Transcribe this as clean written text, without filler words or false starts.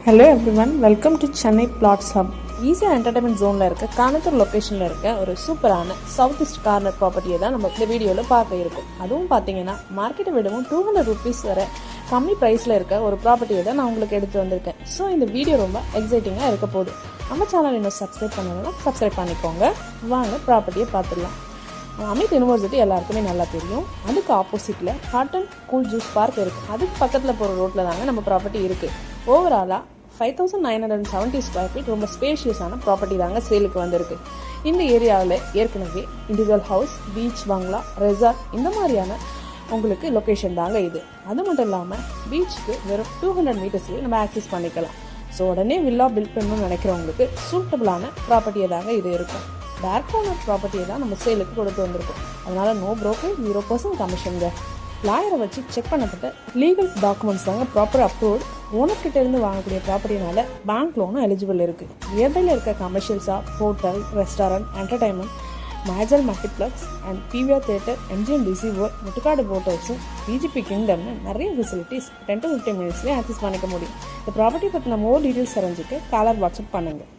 Hello everyone, welcome to Chennai Plots Hub. ஈஸியா entertainment ஜோனில் இருக்க கானத்தூர் லொக்கேஷனில் இருக்க ஒரு சூப்பரான சவுத் ஈஸ்ட் கார்னர் ப்ராப்பர்ட்டியை தான் நம்ம இந்த வீடியோவில் பார்க்க இருக்கும். அதுவும் பார்த்தீங்கன்னா மார்க்கெட்டை விடவும் 200 rupees வர கம்மி ப்ரைஸில் இருக்க ஒரு ப்ராப்பர்ட்டியை தான் நான் உங்களுக்கு எடுத்து வந்திருக்கேன். ஸோ இந்த வீடியோ ரொம்ப எக்ஸைட்டிங்காக இருக்க போகுது. நம்ம சேனல் இன்னும் சப்ஸ்கிரைப் பண்ணணும்னா சப்ஸ்கிரைப் பண்ணிக்கோங்க. வாங்க ப்ராப்பர்ட்டியை பார்த்துடலாம். அமித் யூனிவர்சிட்டி எல்லாருக்குமே நல்லா தெரியும். அதுக்கு ஆப்போசிட்டில் hot and cool juice park இருக்குது. அதுக்கு பக்கத்தில் போகிற ரோட்டில் தாங்க நம்ம ப்ராப்பர்ட்டி இருக்குது. ஓவராலாக 5970 ஸ்கொயர் ஃபீட் ரொம்ப ஸ்பேஷியஸான ப்ராப்பர்ட்டி தாங்க சேலுக்கு வந்திருக்கு. இந்த ஏரியாவில் ஏற்கனவே இண்டிவிஜுவல் ஹவுஸ், பீச் பங்களா, ரெசார்ட் இந்த மாதிரியான உங்களுக்கு லொக்கேஷன் தாங்க இது. அது மட்டும் இல்லாமல் பீச்சுக்கு வெறும் 200 மீட்டர்ஸ்லேயே நம்ம ஆக்சஸ் பண்ணிக்கலாம். ஸோ உடனே வில்லா பில்ட் பண்ணணும்னு நினைக்கிறவங்களுக்கு சூட்டபிளான ப்ராப்பர்ட்டியை தாங்க இது இருக்கும். டேரக்ட் ஓனர் ப்ராப்பர்ட்டியை தான் நம்ம சேலுக்கு கொடுத்து வந்திருக்கோம். அதனால் நோ ப்ரோக்கர், 0% கமிஷனுங்க. லாயரை வச்சு செக் பண்ணப்பட்ட லீகல் டாக்குமெண்ட்ஸ் தாங்க ப்ராப்பர் அப்ரூவ்ட். ஓனர்கிட்ட இருந்து வாங்கக்கூடிய ப்ராப்பர்ட்டினால பேங்க் லோனும் எலிஜிபிள் இருக்குது. நியர்பையில் இருக்க கமர்ஷியல்ஸாக ஹோட்டல், ரெஸ்டாரண்ட், என்டர்டைன்மெண்ட், மேஜல் multiplex and PVR theatre, MGMDC world, Muttukadu boat ஹவுஸும், பிஜிபி கிங்டம்னு நிறைய ஃபெசிலிட்டிஸ் 10 to 15 மினிட்ஸ்லேயே ஆக்சஸ் பண்ணிக்க முடியும். இந்த ப்ராப்பர்ட்டி பற்றின மோர் டீட்டெயில்ஸ் தெரிஞ்சுட்டு காலர் வாட்ஸ்அப் பண்ணுங்கள்.